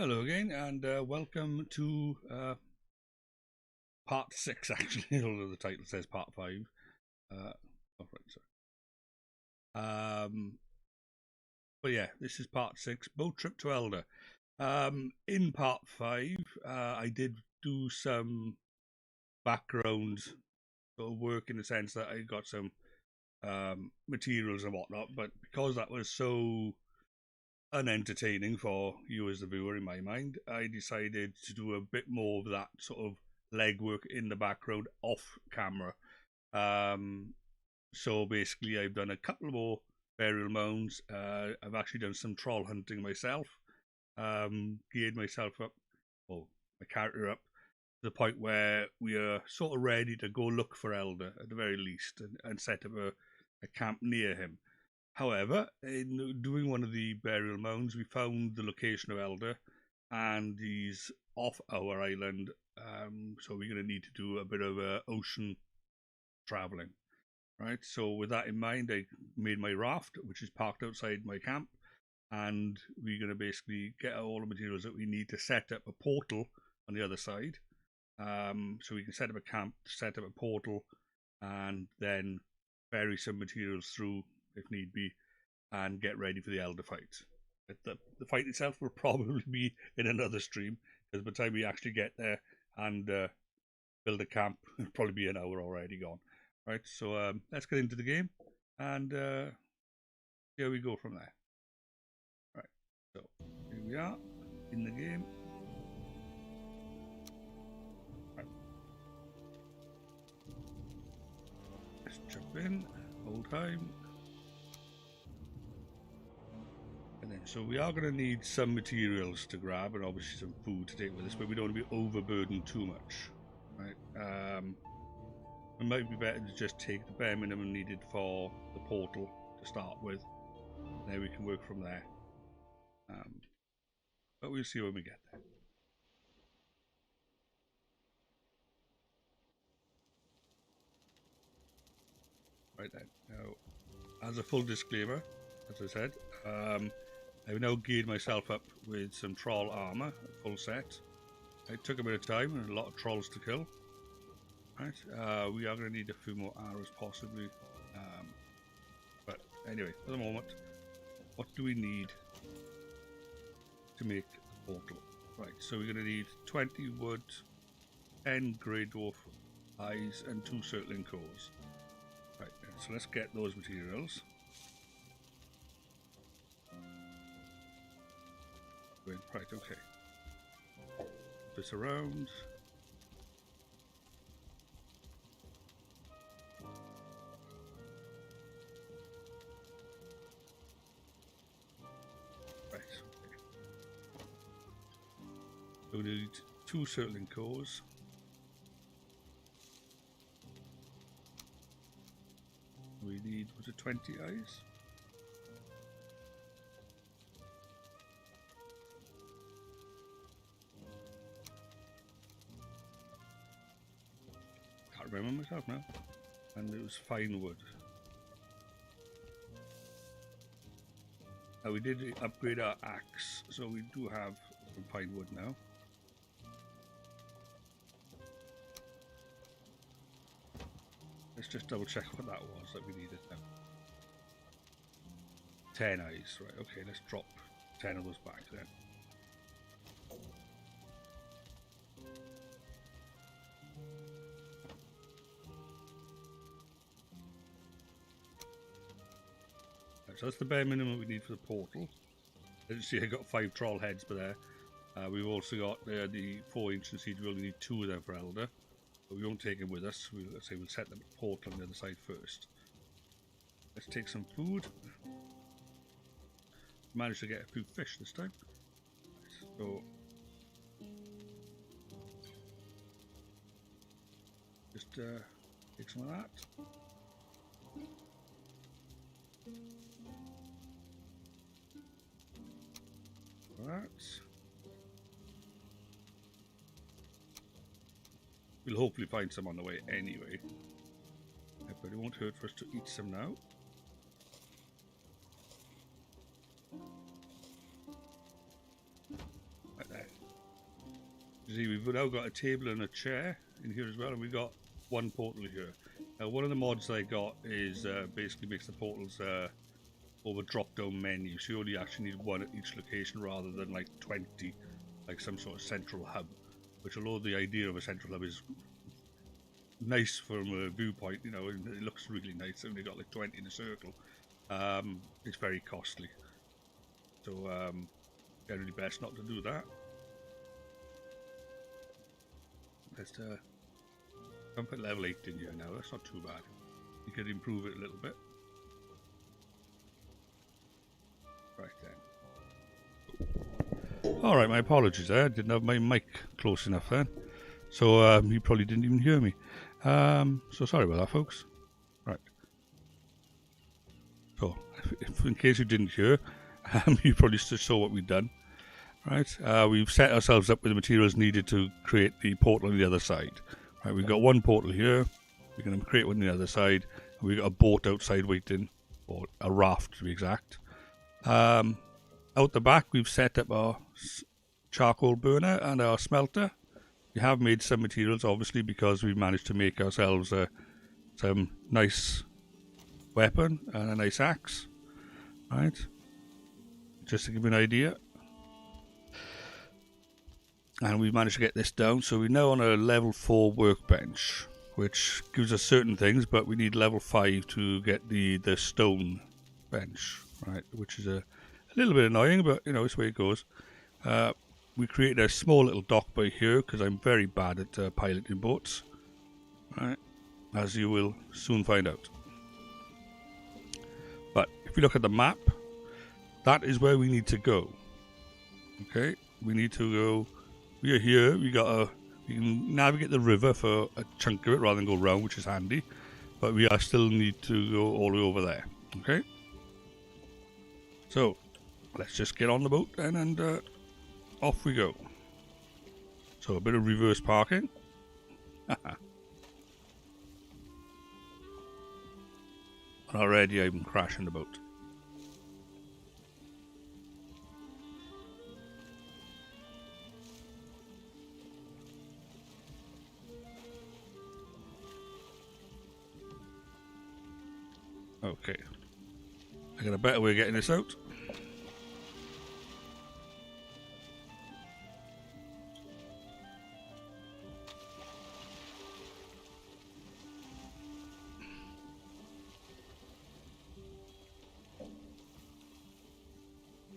Hello again, and welcome to part 6, actually, although the title says part 5. Oh, right, sorry. But yeah, this is part 6, Boat Trip to Elder. In part 5, I did do some background sort of work in the sense that I got some materials and whatnot, but because that was so unentertaining for you as the viewer in my mind, I decided to do a bit more of that sort of legwork in the background off camera. So basically, I've done a couple more burial mounds. I've actually done some troll hunting myself. Geared myself up, or my character up, to the point where we are sort of ready to go look for Elder at the very least, and set up a camp near him. However, in doing one of the burial mounds, we found the location of Elder, and he's off our island, so we're going to need to do a bit of ocean travelling. Right, so with that in mind, I made my raft, which is parked outside my camp, and we're going to basically get all the materials that we need to set up a portal on the other side. So we can set up a camp, set up a portal, and then ferry some materials through if need be, and get ready for the Elder fight. The fight itself will probably be in another stream, because by the time we actually get there and build a camp, it'll probably be an hour already gone. Right, so let's get into the game, and see how we go from there. Right, so here we are in the game. Right. Let's jump in, Oldheim. And then, so we are going to need some materials to grab, and obviously some food to take with us, but we don't want to be overburdened too much. Right, it might be better to just take the bare minimum needed for the portal to start with, and then we can work from there. But we'll see when we get there. Right then, now, as a full disclaimer, as I said, I've now geared myself up with some troll armor, a full set. It took a bit of time and a lot of trolls to kill. Right, we are going to need a few more arrows possibly. But anyway, for the moment, what do we need to make the portal? Right, so we're going to need 20 wood, 10 grey dwarf eyes, and 2 circling cores. Right, so let's get those materials. Right, okay. Put this around. Right, okay. So we need 2 circling cores. We need, was it 20 eyes? Can't remember myself now. And it was fine wood. Now we did upgrade our axe, so we do have some fine wood now. Let's just double check what that was that we needed now. 10 eyes, right, okay, let's drop 10 of those back then. Right, so that's the bare minimum we need for the portal. As you see, I got 5 troll heads by there. We've also got the 4 ancient seeds. We only need 2 of them for Elder, but we won't take them with us. We'll set the portal on the other side first. Let's take some food. Managed to get a few fish this time. So just take some of that. That. We'll hopefully find some on the way anyway, but it won't hurt for us to eat some now. Right See, we've now got a table and a chair in here as well, and we've got one portal here. One of the mods I got is basically makes the portals over drop-down menu, so you only actually need one at each location rather than like 20, like some sort of central hub. Which, although the idea of a central hub is nice from a viewpoint, you know, it looks really nice, and they got like 20 in a circle. It's very costly, so generally best not to do that. Let's put level 8 in here now. That's not too bad. You could improve it a little bit. Right then. Alright, my apologies there. I didn't have my mic close enough then. So you probably didn't even hear me. So sorry about that, folks. Right. So, if in case you didn't hear, you probably just saw what we've done. Right. We've set ourselves up with the materials needed to create the portal on the other side. Right, we've got one portal here. We're going to create one on the other side. And we've got a boat outside waiting, or a raft to be exact. Out the back, we've set up our charcoal burner and our smelter. We have made some materials, obviously, because we've managed to make ourselves some nice weapon and a nice axe. Right, just to give you an idea. And we've managed to get this down, so we're now on a level 4 workbench, which gives us certain things, but we need level 5 to get the stone bench, right? Which is a little bit annoying, but you know, it's the way it goes. We created a small little dock by here, because I'm very bad at piloting boats, right? As you will soon find out. But if you look at the map, that is where we need to go. Okay, we need to go. We are here. We can navigate the river for a chunk of it rather than go round, which is handy. But we still need to go all the way over there. Okay. So let's just get on the boat then, and off we go. So a bit of reverse parking. Already I'm crashing the boat. Okay, I got a better way of getting this out.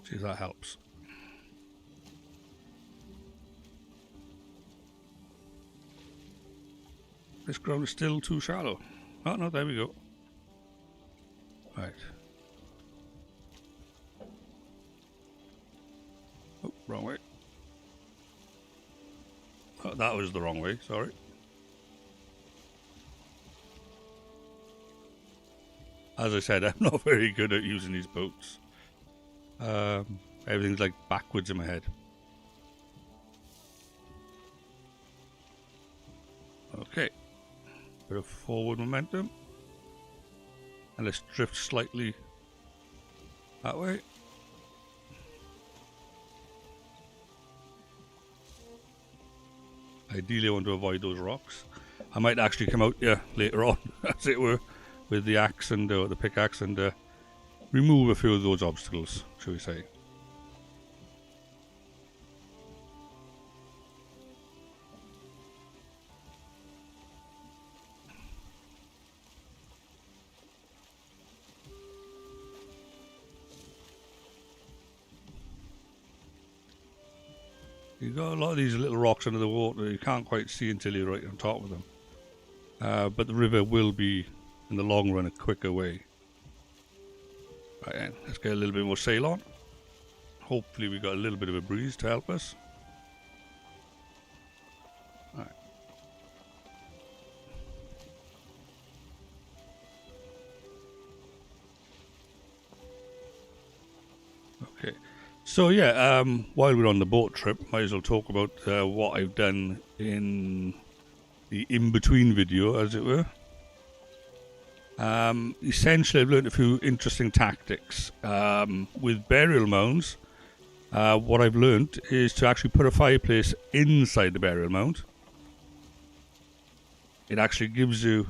See if that helps. This ground is still too shallow. Oh no, there we go. Right. Oh, wrong way. Oh, that was the wrong way, sorry. As I said, I'm not very good at using these boats. Everything's like backwards in my head. Okay. Bit of forward momentum. And let's drift slightly that way. Ideally I want to avoid those rocks. I might actually come out here later on, as it were, with the axe and the pickaxe and remove a few of those obstacles, shall we say. You've got a lot of these little rocks under the water you can't quite see until you're right on top of them. But the river will be, in the long run, a quicker way. Right then, let's get a little bit more sail on. Hopefully we've got a little bit of a breeze to help us. Right. Okay. So yeah, while we're on the boat trip, might as well talk about what I've done in the in-between video, as it were. Essentially, I've learned a few interesting tactics. With burial mounds, what I've learnt is to actually put a fireplace inside the burial mound. It actually gives you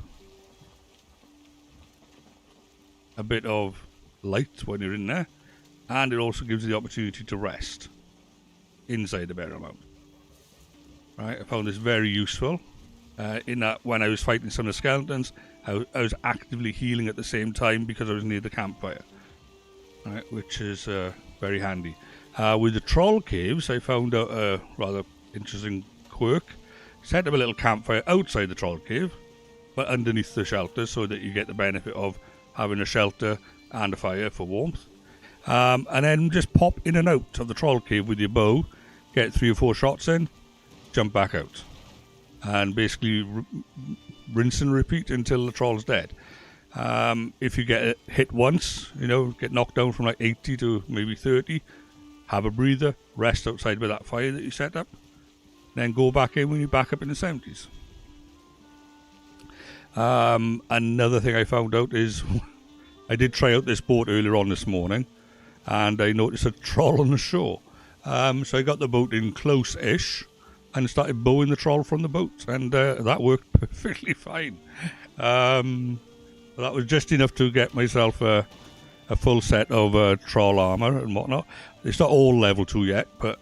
a bit of light when you're in there, and it also gives you the opportunity to rest inside the burial mound. Right, I found this very useful in that when I was fighting some of the skeletons, I was actively healing at the same time because I was near the campfire, right, which is very handy. With the troll caves, I found out a rather interesting quirk. Set up a little campfire outside the troll cave, but underneath the shelter, so that you get the benefit of having a shelter and a fire for warmth. And then just pop in and out of the troll cave with your bow, get 3 or 4 shots in, jump back out, and basically rinse and repeat until the troll's dead. If you get hit once, get knocked down from like 80 to maybe 30, have a breather, rest outside with that fire that you set up, then go back in when you're back up in the 70s. Another thing I found out is I did try out this boat earlier on this morning, and I noticed a troll on the shore. So I got the boat in close-ish and started bowing the troll from the boat, and that worked perfectly fine. That was just enough to get myself a full set of troll armour and whatnot. It's not all level 2 yet, but,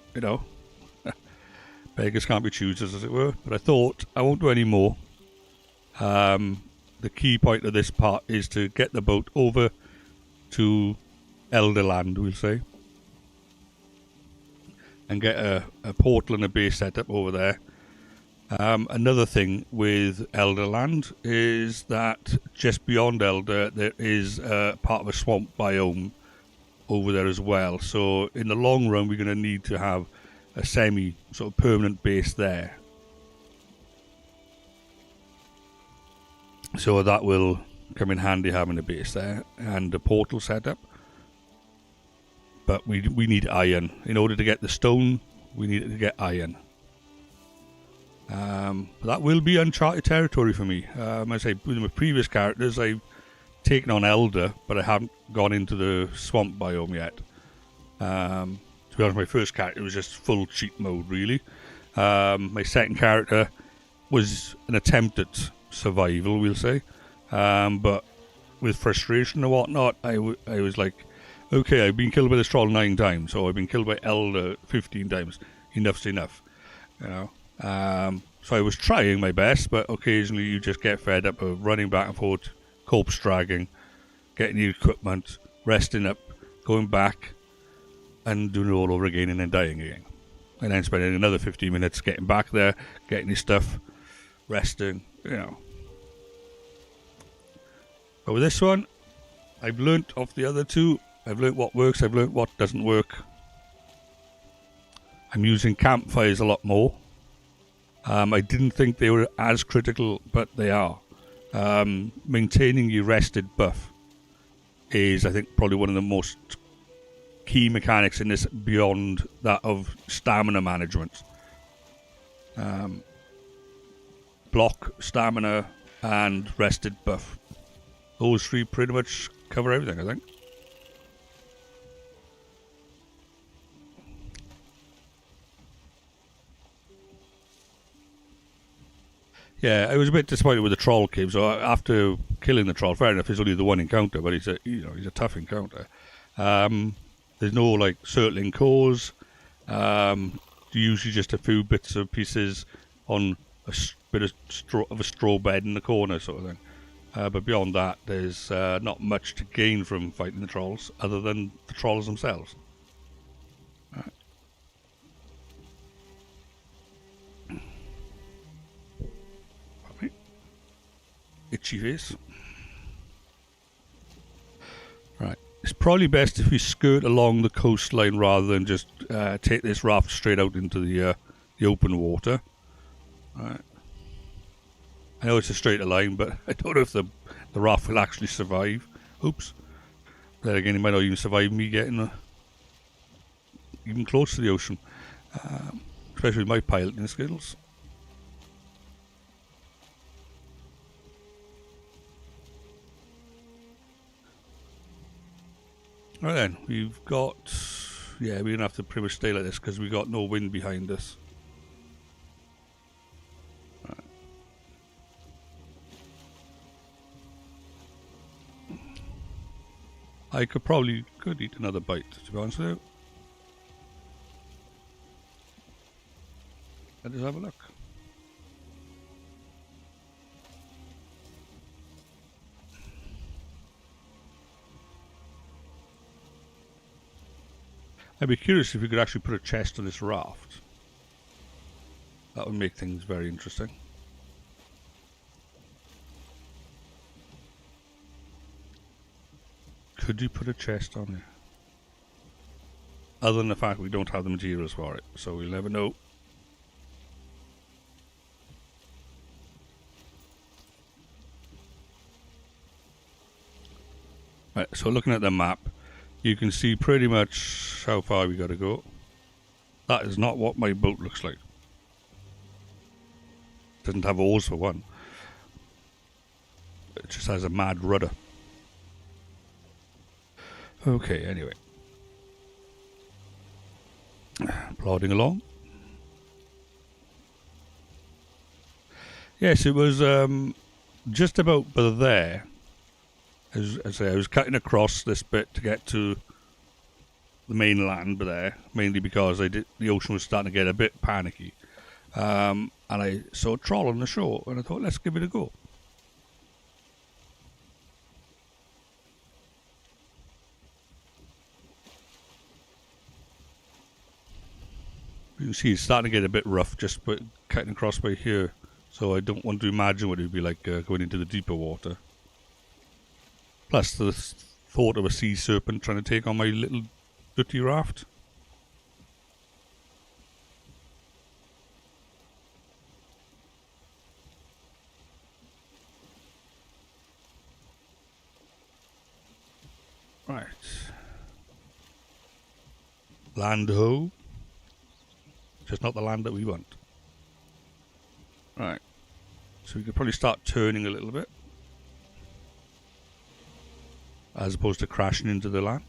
beggars can't be choosers, as it were. But I thought I won't do any more. The key point of this part is to get the boat over to Elderland, we'll say, and get a portal and a base set up over there. Another thing with Elderland is that just beyond Elder there is part of a swamp biome over there as well. So in the long run we're going to need to have a semi sort of permanent base there. So that will come in handy, having a base there and a portal set up. But we need iron. In order to get the stone, we need to get iron. That will be uncharted territory for me. I say, with my previous characters, I've taken on Elder, but I haven't gone into the swamp biome yet. To be honest, my first character was just full cheat mode, really. My second character was an attempt at survival, we'll say. But with frustration and whatnot, I was like, okay, I've been killed by this troll 9 times, or I've been killed by Elder 15 times. Enough's enough, So I was trying my best, but occasionally you just get fed up of running back and forth, corpse dragging, getting your equipment, resting up, going back, and doing it all over again, and then dying again. And then spending another 15 minutes getting back there, getting your stuff, resting, But with this one, I've learnt off the other 2. I've learnt what works, I've learnt what doesn't work. I'm using campfires a lot more. I didn't think they were as critical, but they are. Maintaining your rested buff is, I think, probably one of the most key mechanics in this, beyond that of stamina management. Block, stamina, and rested buff. Those 3 pretty much cover everything, I think. Yeah, I was a bit disappointed with the troll cave. So after killing the troll, fair enough, it's only the one encounter, but he's a tough encounter. There's no like circling cores. Usually just a few bits of pieces on a bit of a straw bed in the corner, sort of thing. But beyond that, there's not much to gain from fighting the trolls, other than the trolls themselves. Right. Itchy face. Right. It's probably best if we skirt along the coastline rather than just take this raft straight out into the open water. Right. I know it's a straighter line, but I don't know if the raft will actually survive. Oops. Then again, it might not even survive me getting even close to the ocean. Especially with my piloting skills. Right then, we've got yeah, we're going to have to pretty much stay like this because we got no wind behind us. Right. I could eat another bite, to be honest with you. Let us have a look. I'd be curious if we could actually put a chest on this raft. That would make things very interesting. Could you put a chest on here? Other than the fact we don't have the materials for it, so we'll never know. Right, so looking at the map, you can see pretty much how far we got to go. That is not what my boat looks like. Doesn't have oars for one. It just has a mad rudder. Okay, anyway. Plodding along. Yes, it was just about by there. As I say, I was cutting across this bit to get to the mainland there, mainly because the ocean was starting to get a bit panicky. And I saw a troll on the shore, and I thought, let's give it a go. You can see it's starting to get a bit rough just cutting across by here, so I don't want to imagine what it would be like going into the deeper water. Plus the thought of a sea serpent trying to take on my little dirty raft. Right. Land ho. Just not the land that we want. Right. So we could probably start turning a little bit. As opposed to crashing into the land.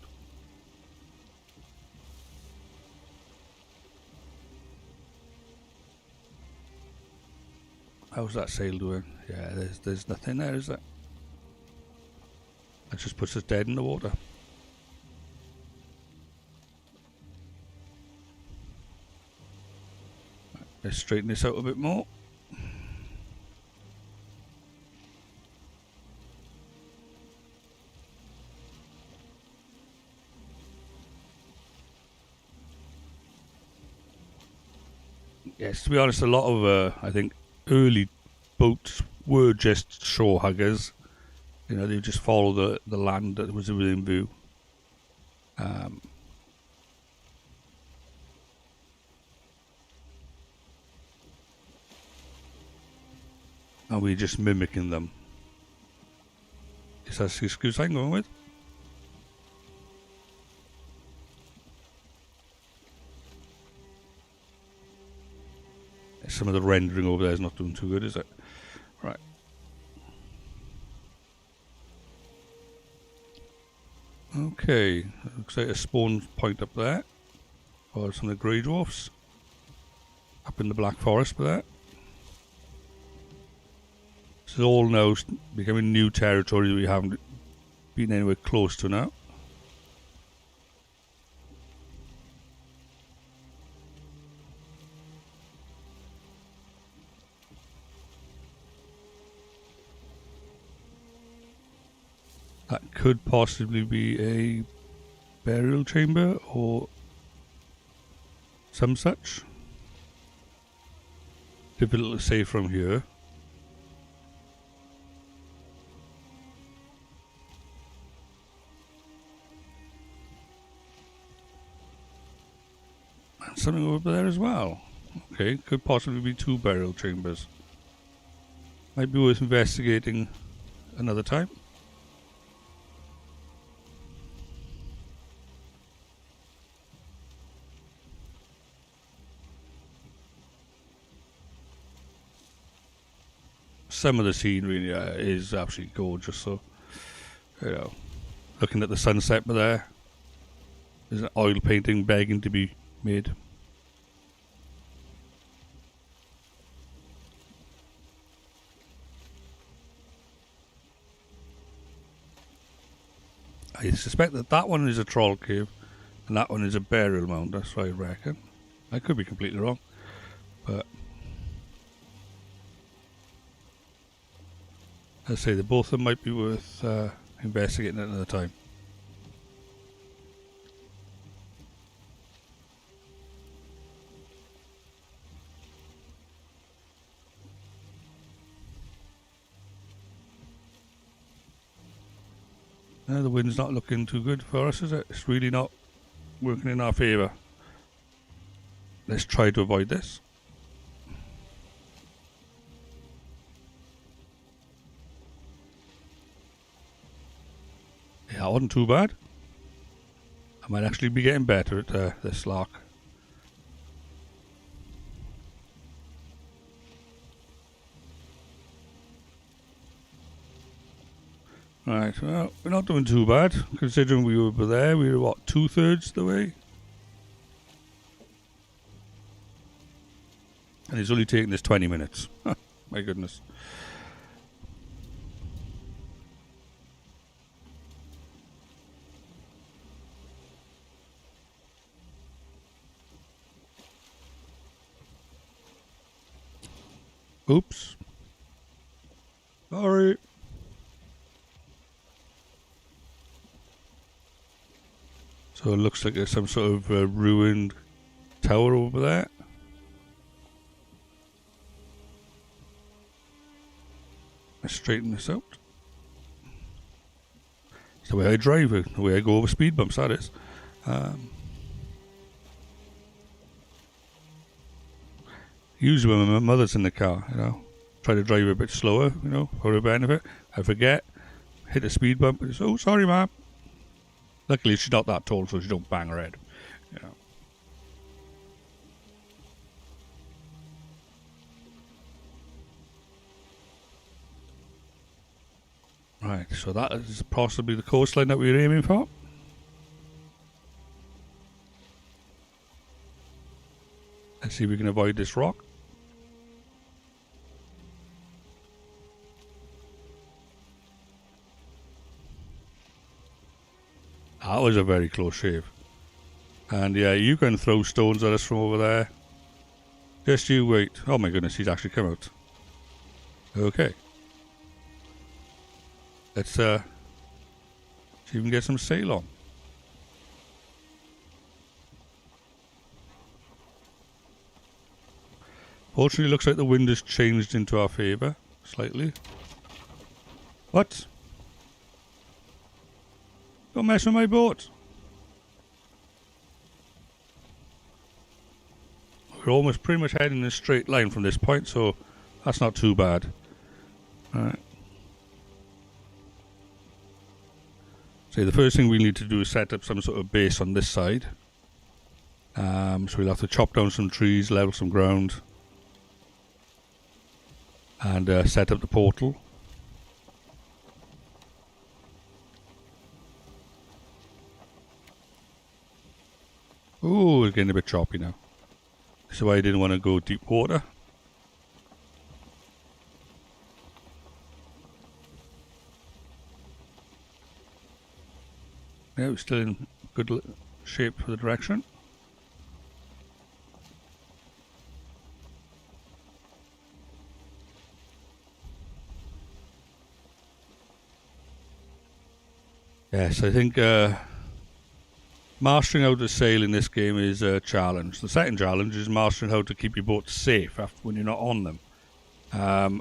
How's that sail doing? Yeah, there's nothing there, is there? That just puts us dead in the water. Right, let's straighten this out a bit more. Yes, to be honest, a lot of, I think, early boats were just shore huggers. You know, they would just follow the land that was within view. And we're just mimicking them. Is that the excuse I'm going with? Some of the rendering over there is not doing too good, is it? Right. Okay, looks like a spawn point up there. Or some of the grey dwarfs. Up in the Black Forest for that. This is all now becoming new territory that we haven't been anywhere close to now. That could possibly be a burial chamber or some such. Difficult to say from here. And something over there as well. Okay, could possibly be 2 burial chambers. Might be worth investigating another time. Some of the scenery is absolutely gorgeous, so, you know, looking at the sunset there, There's an oil painting begging to be made. I suspect that that one is a troll cave and that one is a burial mound. That's what I reckon. I could be completely wrong, but I'd say that both of them might be worth investigating at another time. The wind's not looking too good for us, is it? It's really not working in our favour. Let's try to avoid this. Yeah, that wasn't too bad. I might actually be getting better at this lark. Right, well, we're not doing too bad, considering we were there. We were, what, 2/3 the way? And it's only taken us 20 minutes. My goodness. Oops. Sorry. So it looks like there's some sort of ruined tower over there. Let's straighten this out. It's the way I drive it, the way I go over speed bumps, that is. Usually when my mother's in the car, try to drive a bit slower, for her benefit. I forget, hit a speed bump, and say, "Oh, sorry, ma'am." Luckily, she's not that tall, so she don't bang her head. Right, so that is possibly the coastline that we were aiming for. Let's see if we can avoid this rock. That was a very close shave. And yeah, you can throw stones at us from over there. Just you wait. Oh my goodness, he's actually come out. Okay. Let's see if we can get some sail on. Fortunately, it looks like the wind has changed into our favour slightly. What? Don't mess with my boat. We're almost pretty much heading in a straight line from this point, so that's not too bad. Alright. So the first thing we need to do is set up some sort of base on this side. So we'll have to chop down some trees, level some ground, and set up the portal. Oh, it's getting a bit choppy now. This is why I didn't want to go deep water. Yeah, we're still in good shape for the direction. Yes, I think mastering how to sail in this game is a challenge. The second challenge is mastering how to keep your boat safe when you're not on them.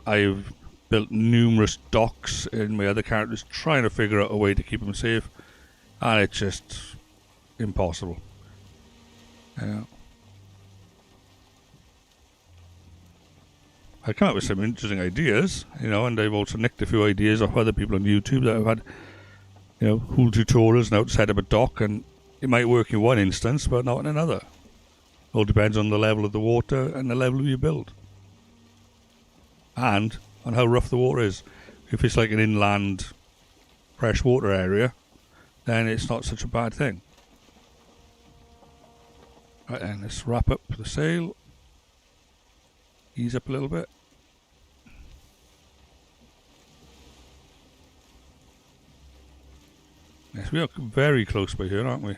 I've built numerous docks in my other characters trying to figure out a way to keep them safe, and it's just impossible. I come up with some interesting ideas, and I've also nicked a few ideas off other people on YouTube that have had, cool tutorials on how to set up a dock, and it might work in one instance, but not in another. All depends on the level of the water and the level of your build. And on how rough the water is. If it's like an inland freshwater area, then it's not such a bad thing. Right then, let's wrap up the sail. Ease up a little bit. Yes, we are very close by here, aren't we?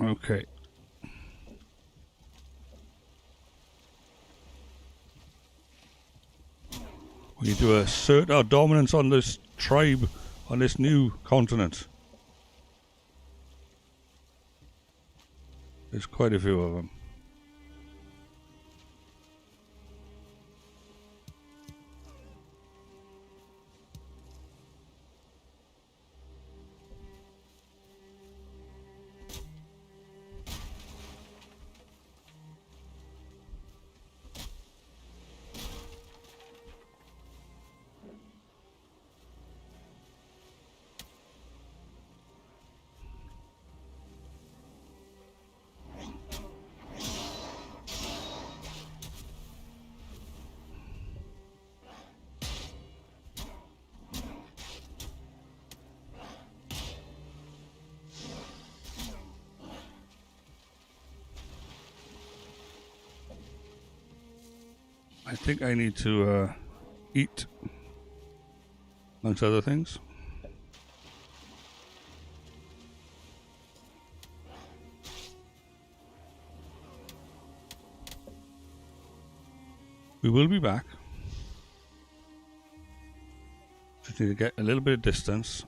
Okay. We need to assert our dominance on this tribe, on this new continent. There's quite a few of them. I think I need to eat, amongst other things. We will be back. Just need to get a little bit of distance.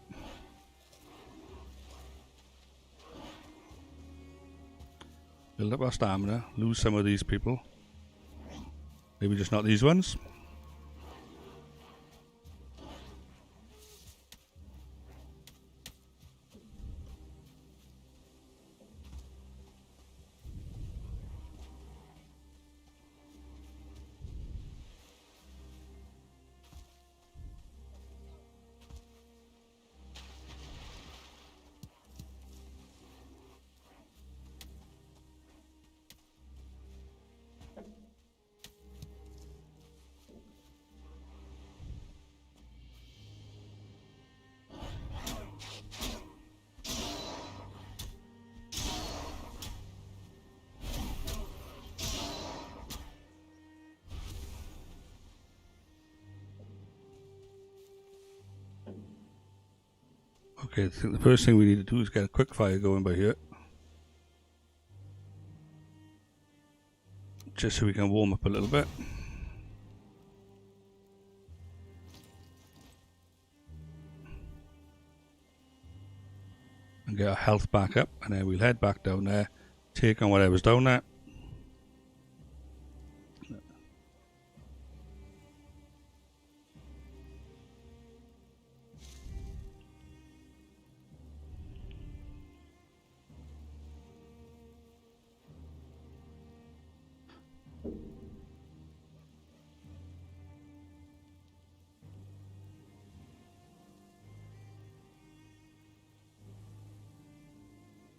Build up our stamina, lose some of these people. Maybe just not these ones. Okay, I think the first thing we need to do is get a quick fire going by here. Just so we can warm up a little bit. And get our health back up, and then we'll head back down there, take on whatever's down there.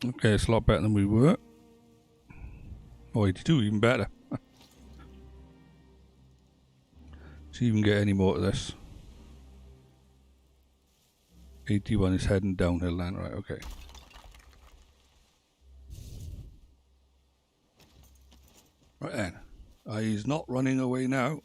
Okay, it's a lot better than we were. Oh, 82, even better. See if we can get any more of this. 81 is heading downhill then, right, okay. Right then. He's not running away now.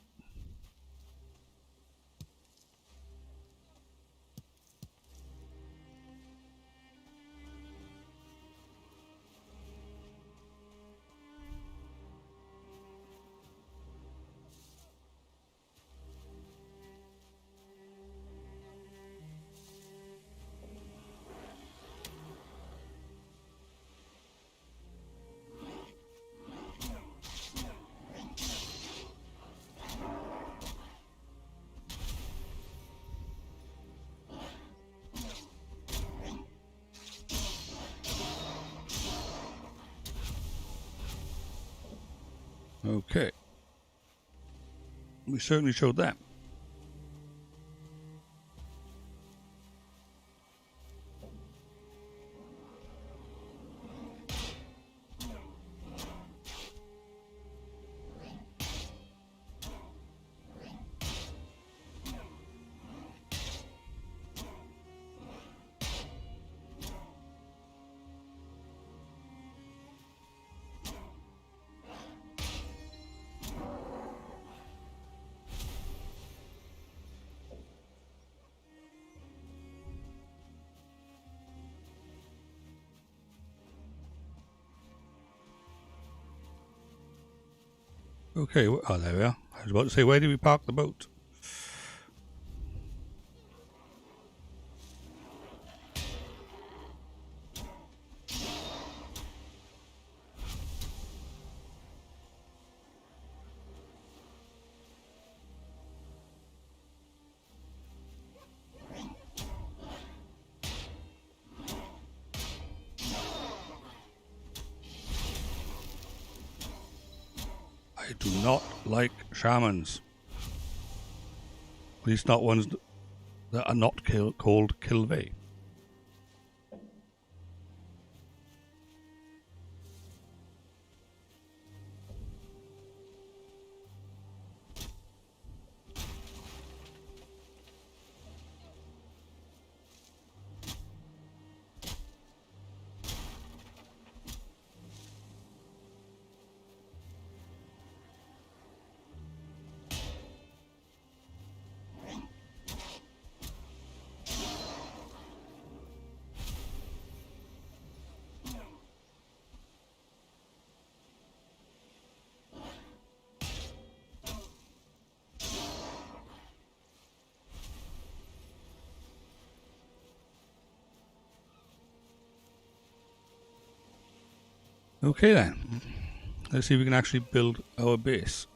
Okay. We certainly showed that. Okay, oh, there we are. I was about to say, where did we park the boat? I do not like shamans. At least not ones that are not called Kilvey. Okay then, let's see if we can actually build our base.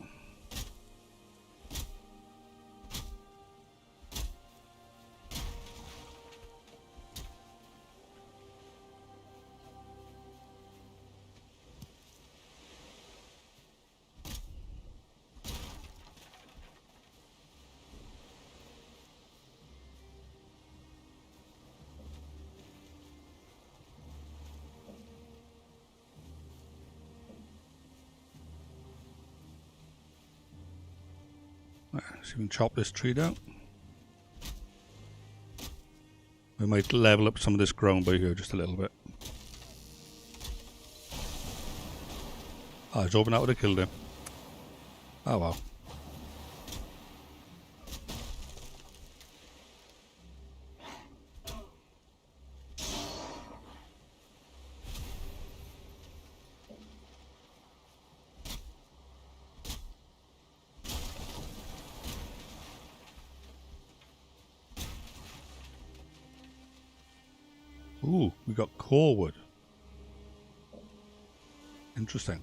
Right, so we can chop this tree down. We might level up some of this ground by here just a little bit. I was hoping that would have killed him. Oh well. Ooh, we got core wood. Interesting.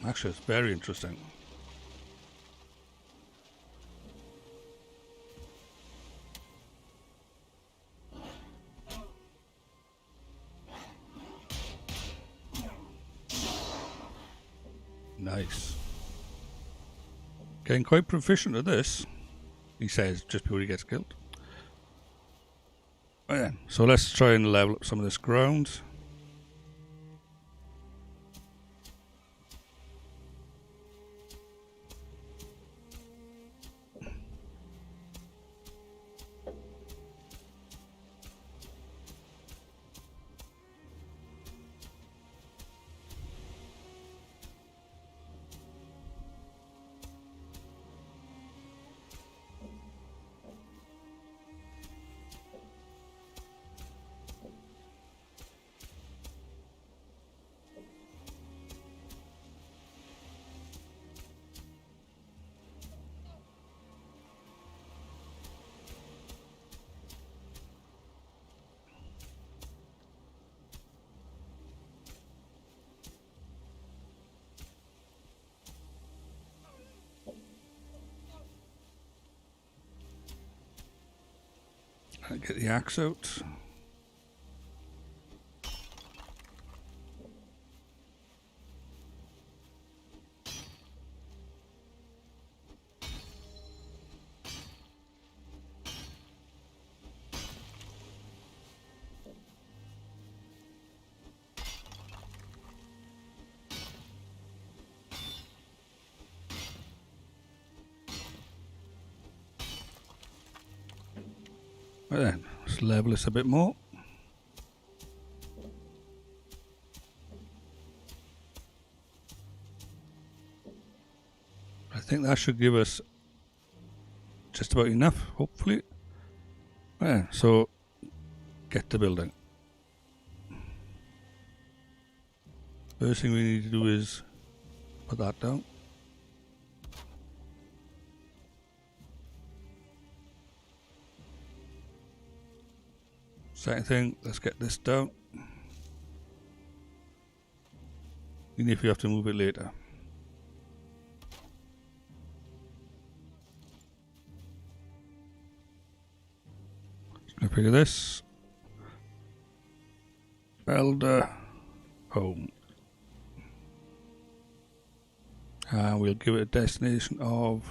Actually, it's very interesting. Nice. Getting quite proficient at this, he says, just before he gets killed. Oh, yeah. So let's try and level up some of this ground. Get the axe out. Right then, let's level this a bit more. I think that should give us just about enough, hopefully. Yeah, so get to building. First thing we need to do is put that down. Second thing, let's get this down. Even if you have to move it later. Just gonna figure this. Elder home. And we'll give it a destination of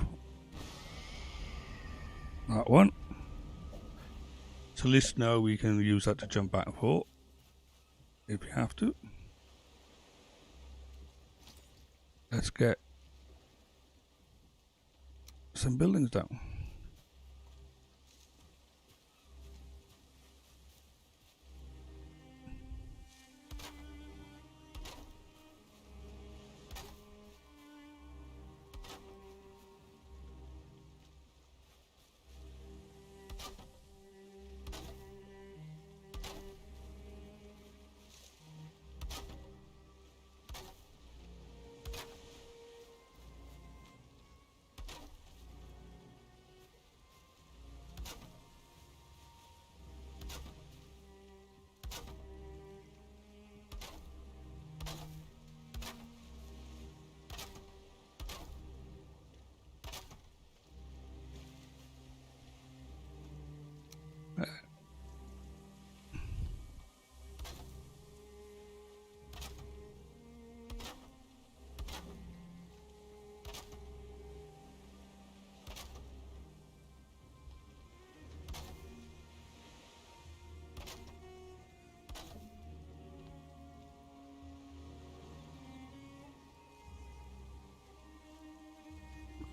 that one. So at least now we can use that to jump back and forth if you have to. Let's get some buildings down.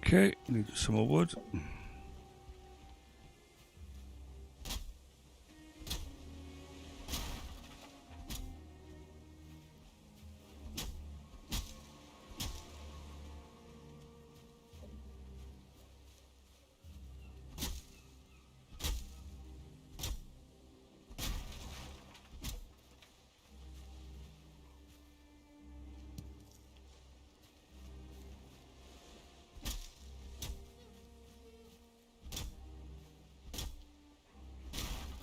Okay, need some more wood.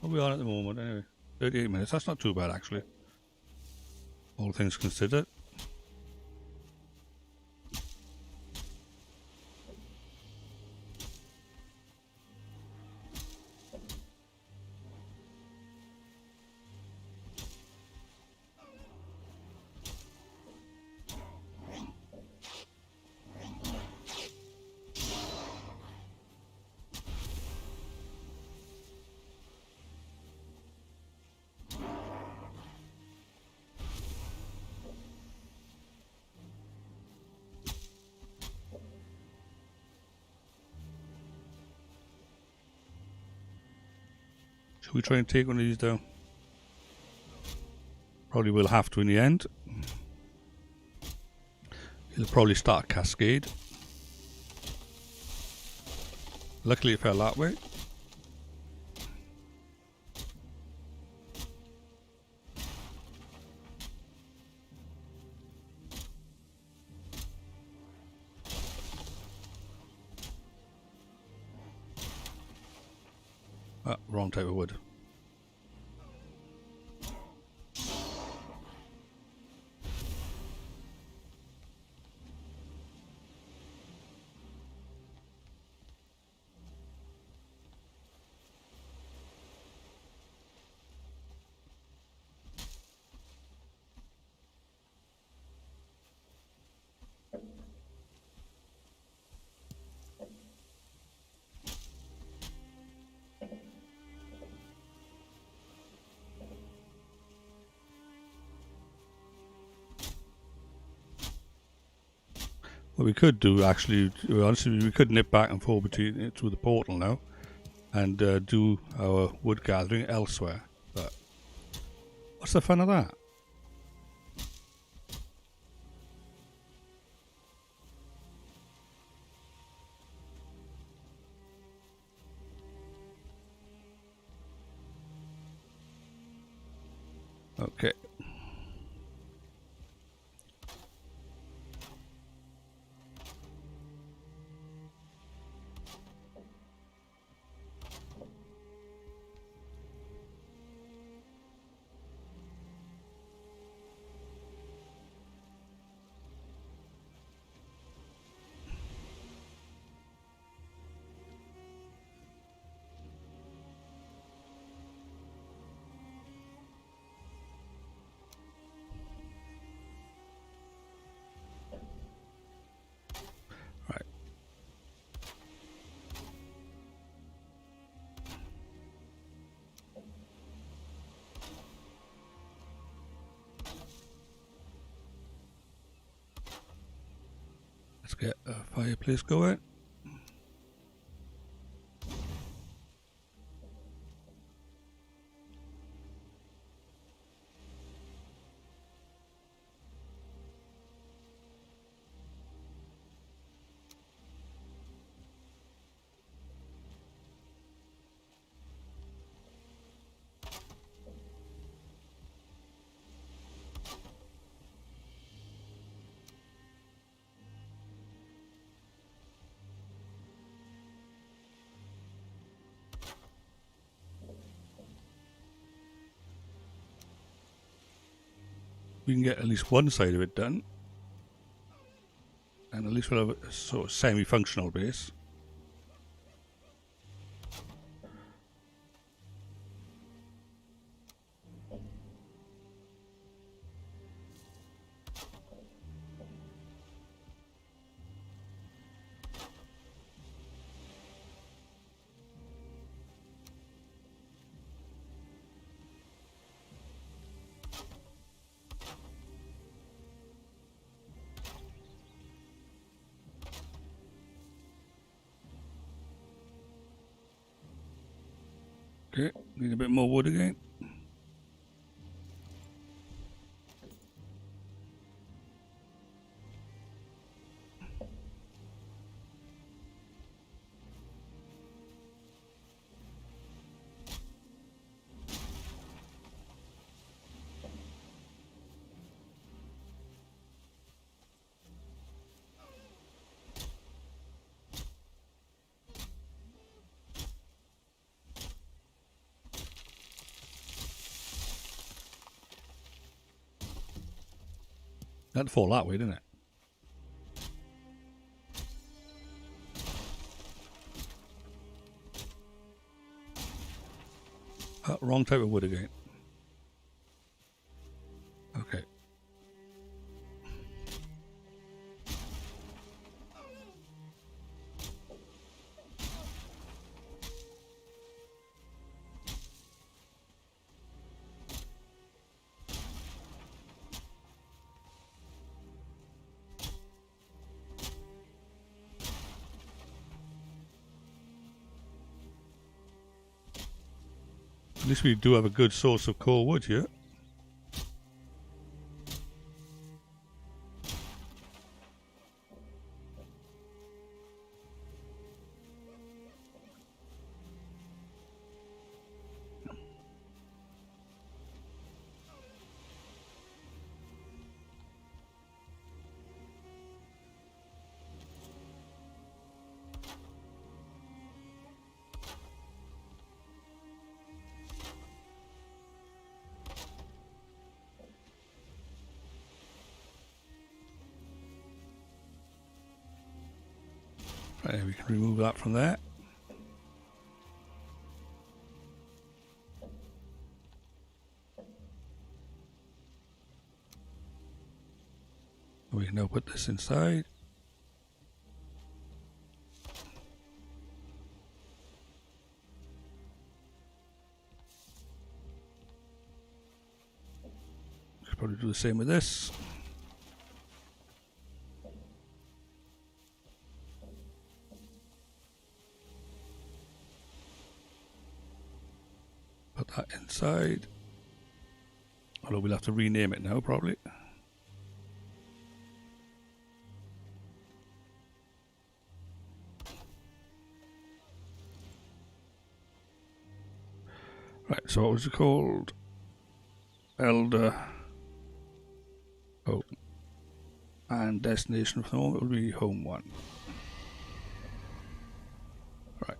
What are we on at the moment anyway? 38 minutes, that's not too bad actually. All things considered. Should we try and take one of these down? Probably will have to in the end. He'll probably start a cascade. Luckily it fell that way. Ah, wrong type of wood. What we could do, actually, to be honest with you, we could nip back and forth between through the portal now and do our wood gathering elsewhere. But what's the fun of that? Okay. Right. Let's get a fireplace going. We can get at least one side of it done, and at least we'll have a sort of semi-functional base. Okay, need a bit more wood again. That'd fall that way, didn't it? Wrong type of wood again. Okay. At least we do have a good source of core wood here. Right, we can remove that from there. We can now put this inside. Should probably do the same with this. side. Although we'll have to rename it now, probably. Right, so what was it called? Elder. Oh. And destination for the moment will be home 1. Right.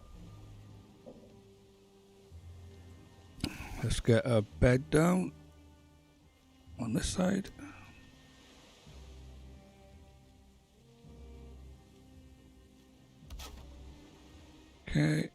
Let's get a bed down on this side. Okay.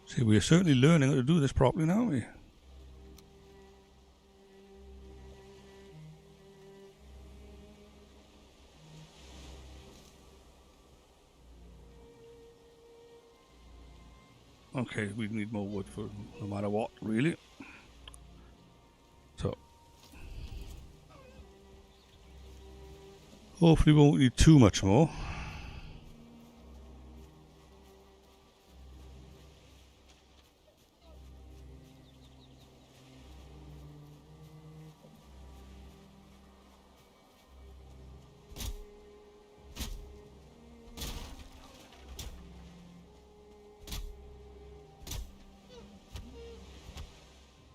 See, we're certainly learning how to do this properly now, aren't we? Okay, we need more wood for no matter what, really. So, hopefully we won't need too much more.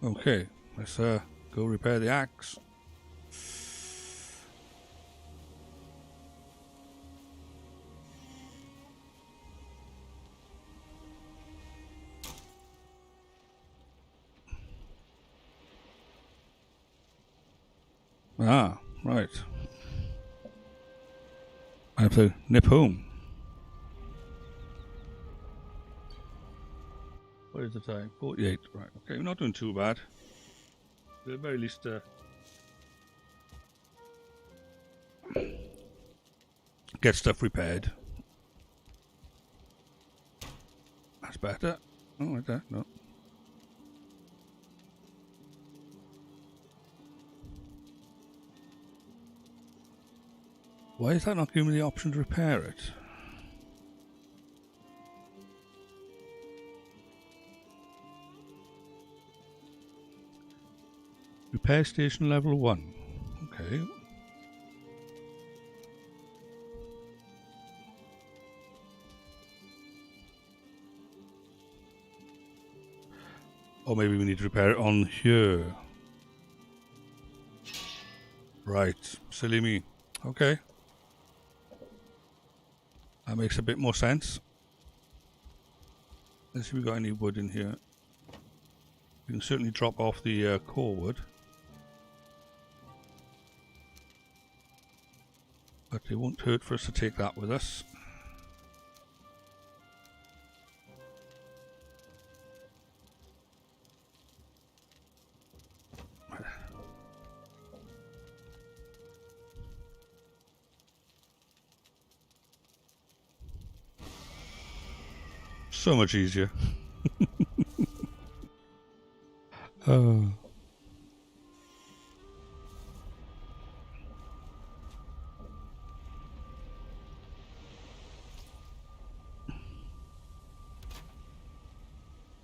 Okay, let's go repair the axe. Ah, right. I have to nip home. What is the time? 48. Right, okay, we're not doing too bad. At the very least, get stuff repaired. That's better. Oh, like that, no. Why is that not giving me the option to repair it? Repair station level 1. Okay. Or maybe we need to repair it on here. Right. Silly me. Okay. That makes a bit more sense. Let's see if we got any wood in here. We can certainly drop off the core wood. But it won't hurt for us to take that with us. So much easier. Oh.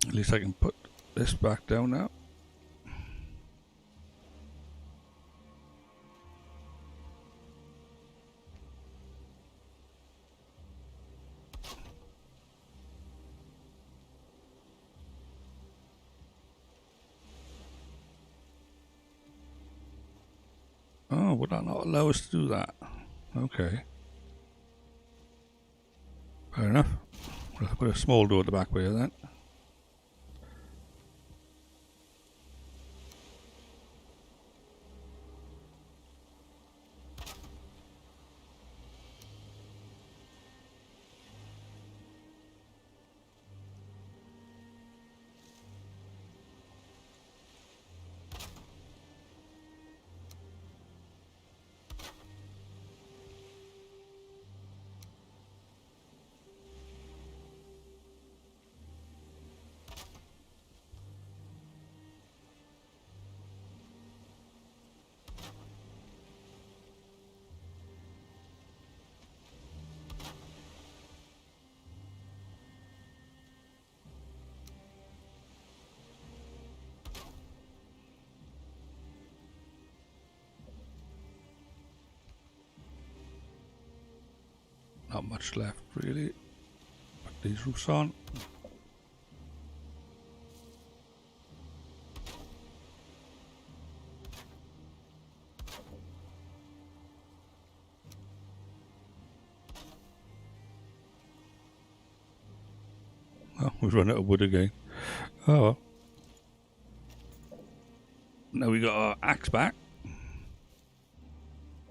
At least I can put this back down now. Oh, would that not allow us to do that? Okay. Fair enough. We'll put a small door at the back way then. Not much left, really. Put these roofs on. Oh, we've run out of wood again. Oh well. Now we got our axe back.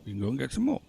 We can go and get some more.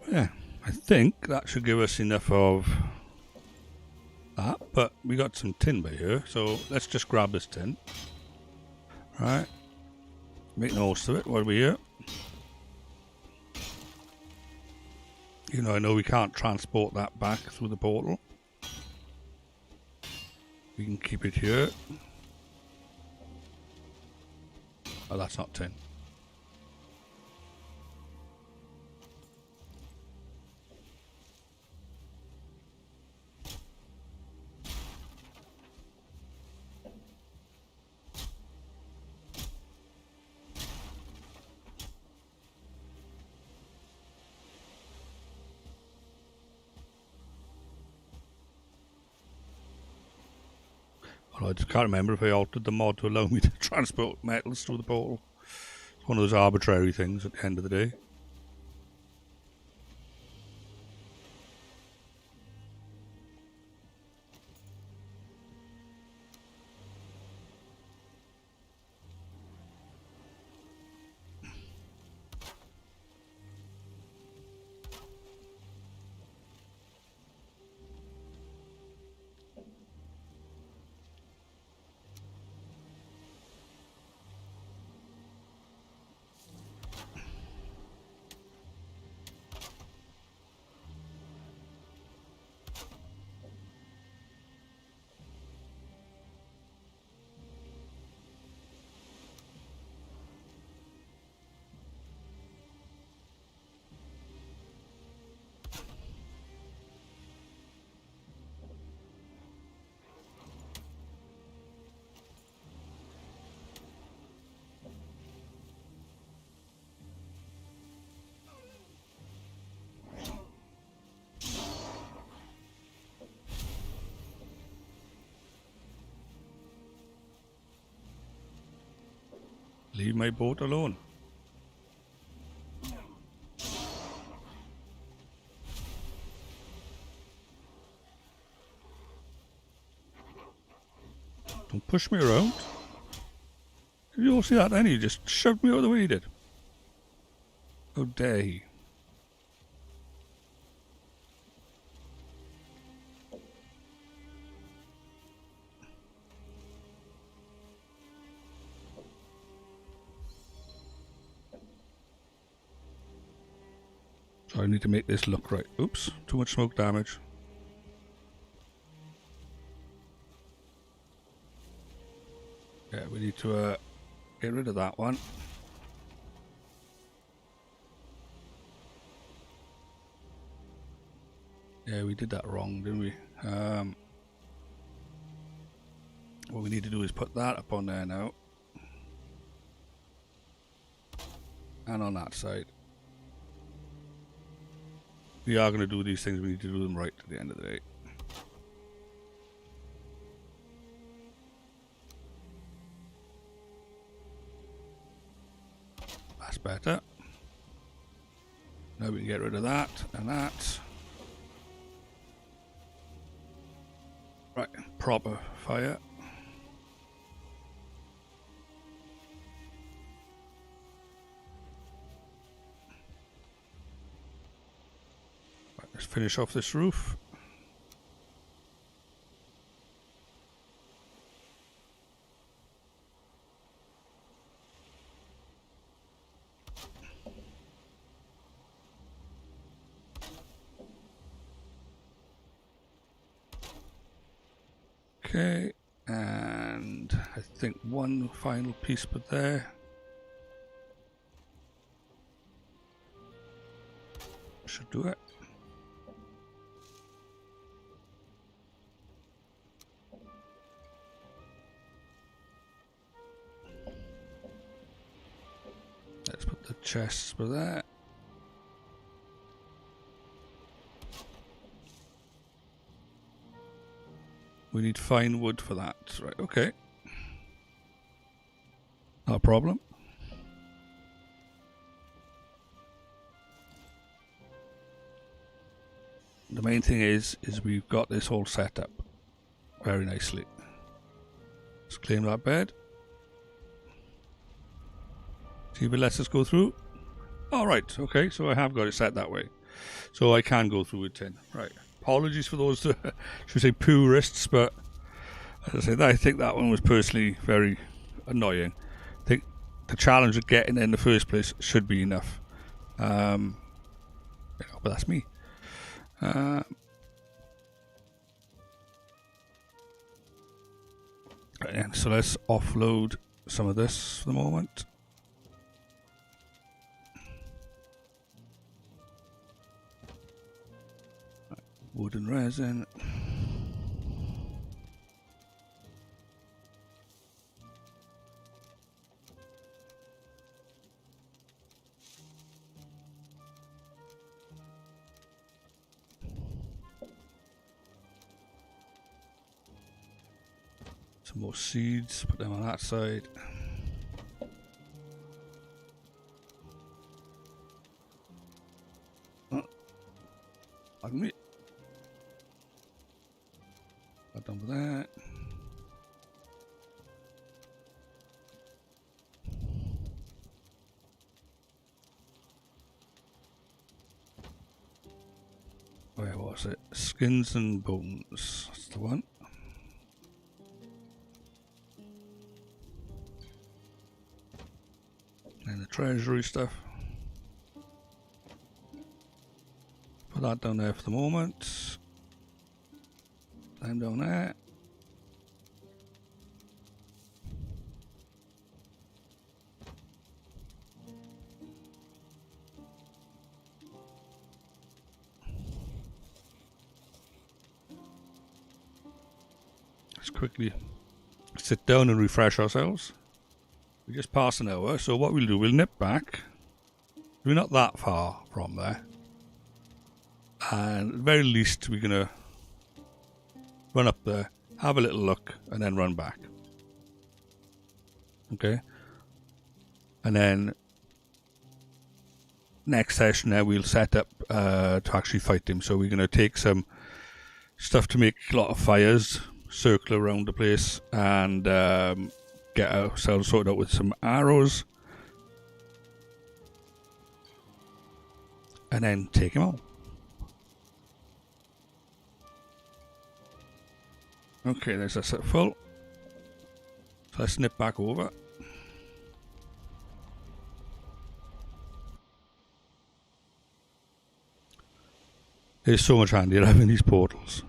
Yeah, I think that should give us enough of that, but we got some tin by here, so let's just grab this tin. Right, make the most of it while we're here. You know, I know we can't transport that back through the portal. We can keep it here. Oh, that's not tin. Well, I just can't remember if I altered the mod to allow me to transport metals through the portal. It's one of those arbitrary things at the end of the day. Leave my boat alone. Don't push me around. Did you all see that then? He just shoved me out of the way he did. How dare he? So I need to make this look right. Oops, too much smoke damage. Yeah, we need to get rid of that one. Yeah, we did that wrong, didn't we? What we need to do is put that up on there now. And on that side. We are going to do these things, we need to do them right at the end of the day. That's better. Now we can get rid of that and that. Right, proper fire. Right, let's finish off this roof. Okay, and I think one final piece put there. Should do it. Let's put the chests for that. We need fine wood for that. Right, okay. Not a problem. The main thing is we've got this all set up very nicely. Let's claim that bed. See if it lets us go through. Alright, okay, so I have got it set that way. So I can go through with tin. Right. Apologies for those, should we say, purists, but as I said, I think that one was personally very annoying. I think the challenge of getting in the first place should be enough. But that's me. And so let's offload some of this for the moment. Wood and resin. Some more seeds, put them on that side. Pardon me. Got done with that. Where was it? Skins and bones. That's the one. And the treasury stuff. Put that down there for the moment. Them down there. Let's quickly sit down and refresh ourselves. We just passed an hour, so what we'll do, we'll nip back. We're not that far from there. And at the very least, we're going to run up there, have a little look, and then run back. Okay? and then next session there we'll set up to actually fight him. So we're going to take some stuff to make a lot of fires, circle around the place, and get ourselves sorted out with some arrows, and then take him on. Okay, there's us at full. So let's snip back over. There's so much handier having these portals.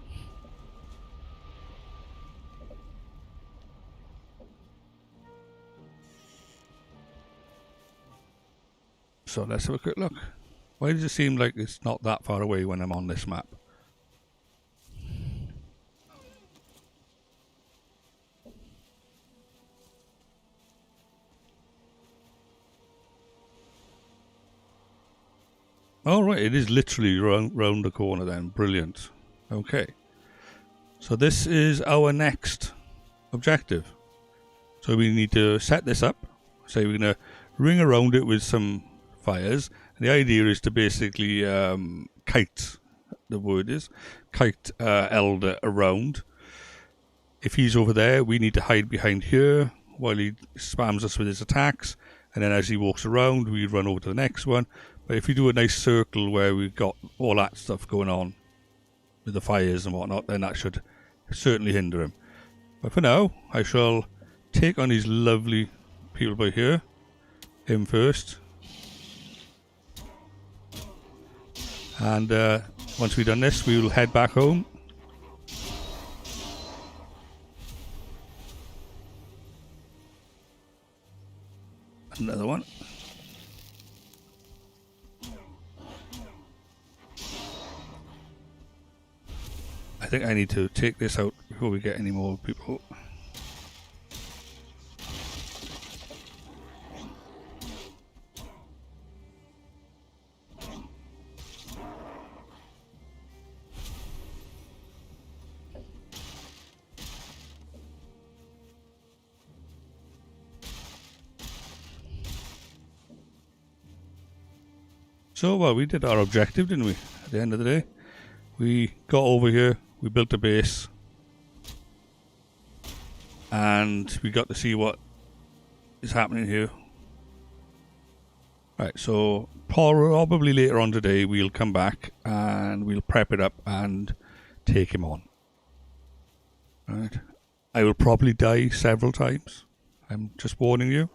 So let's have a quick look. Why does it seem like it's not that far away when I'm on this map? All right, it is literally round the corner then. Brilliant. Okay. So this is our next objective. So we need to set this up. So we're going to ring around it with some fires. And the idea is to basically kite, the word is, kite Elder around. If he's over there, we need to hide behind here while he spams us with his attacks. And then as he walks around, we run over to the next one. But if you do a nice circle where we've got all that stuff going on with the fires and whatnot, then that should certainly hinder him. But for now, I shall take on these lovely people by here. Him first. And once we've done this, we will head back home. Another one. I think I need to take this out before we get any more people. So, well, we did our objective, didn't we? At the end of the day, we got over here. We built a base and we got to see what is happening here. Right, so probably later on today we'll come back and we'll prep it up and take him on. Right, I will probably die several times. I'm just warning you.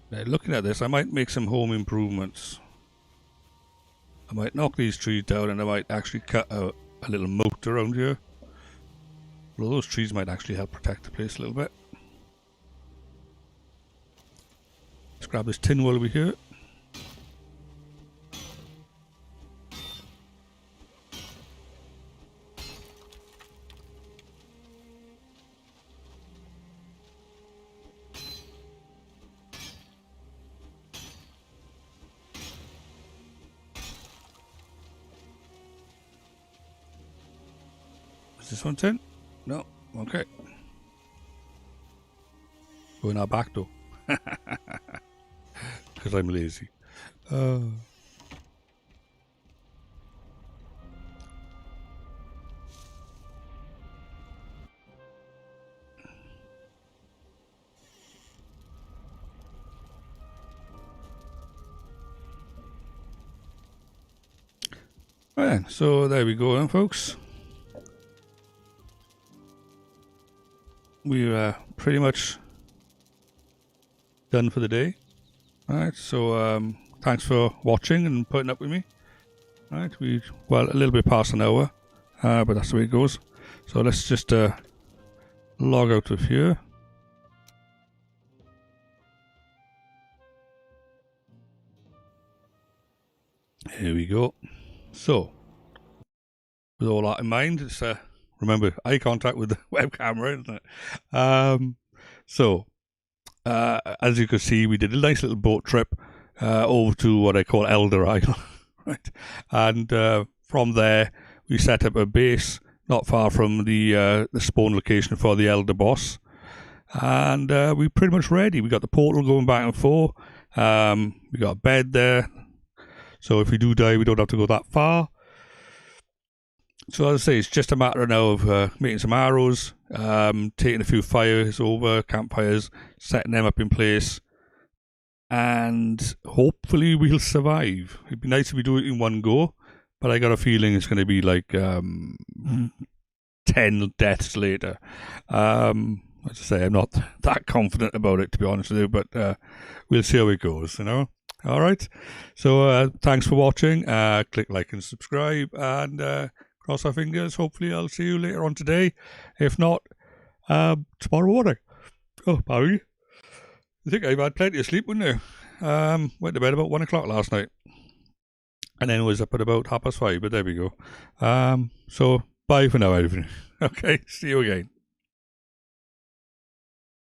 Now, looking at this, I might make some home improvements. I might knock these trees down and I might actually cut a little moat around here. Well, those trees might actually help protect the place a little bit. Let's grab this tin while we're here. Is this one tin? No. Okay. Go in our back door. Because I'm lazy. Right, so there we go then, folks. We're pretty much done for the day. Alright, so thanks for watching and putting up with me. Alright, well, a little bit past an hour, but that's the way it goes. So let's just log out of here. Here we go. So, with all that in mind, it's remember eye contact with the web camera, isn't it? As you can see, we did a nice little boat trip over to what I call Elder Isle, right? And from there, we set up a base not far from the spawn location for the Elder boss, and we're pretty much ready. We got the portal going back and forth. We got a bed there, so if we do die, we don't have to go that far. So as I say, it's just a matter now of making some arrows, taking a few fires over, campfires, setting them up in place, and hopefully we'll survive. It'd be nice if we do it in one go, but I got a feeling it's going to be like 10 deaths later. As I say, I'm not that confident about it, to be honest with you, but we'll see how it goes, you know. All right. So thanks for watching. Click like and subscribe, and cross our fingers. Hopefully I'll see you later on today. If not, tomorrow morning. Oh, Barry. I think I've had plenty of sleep, wouldn't I? Went to bed about 1 o'clock last night. And then was up at about 5:30, but there we go. So, bye for now, everything. Okay, see you again.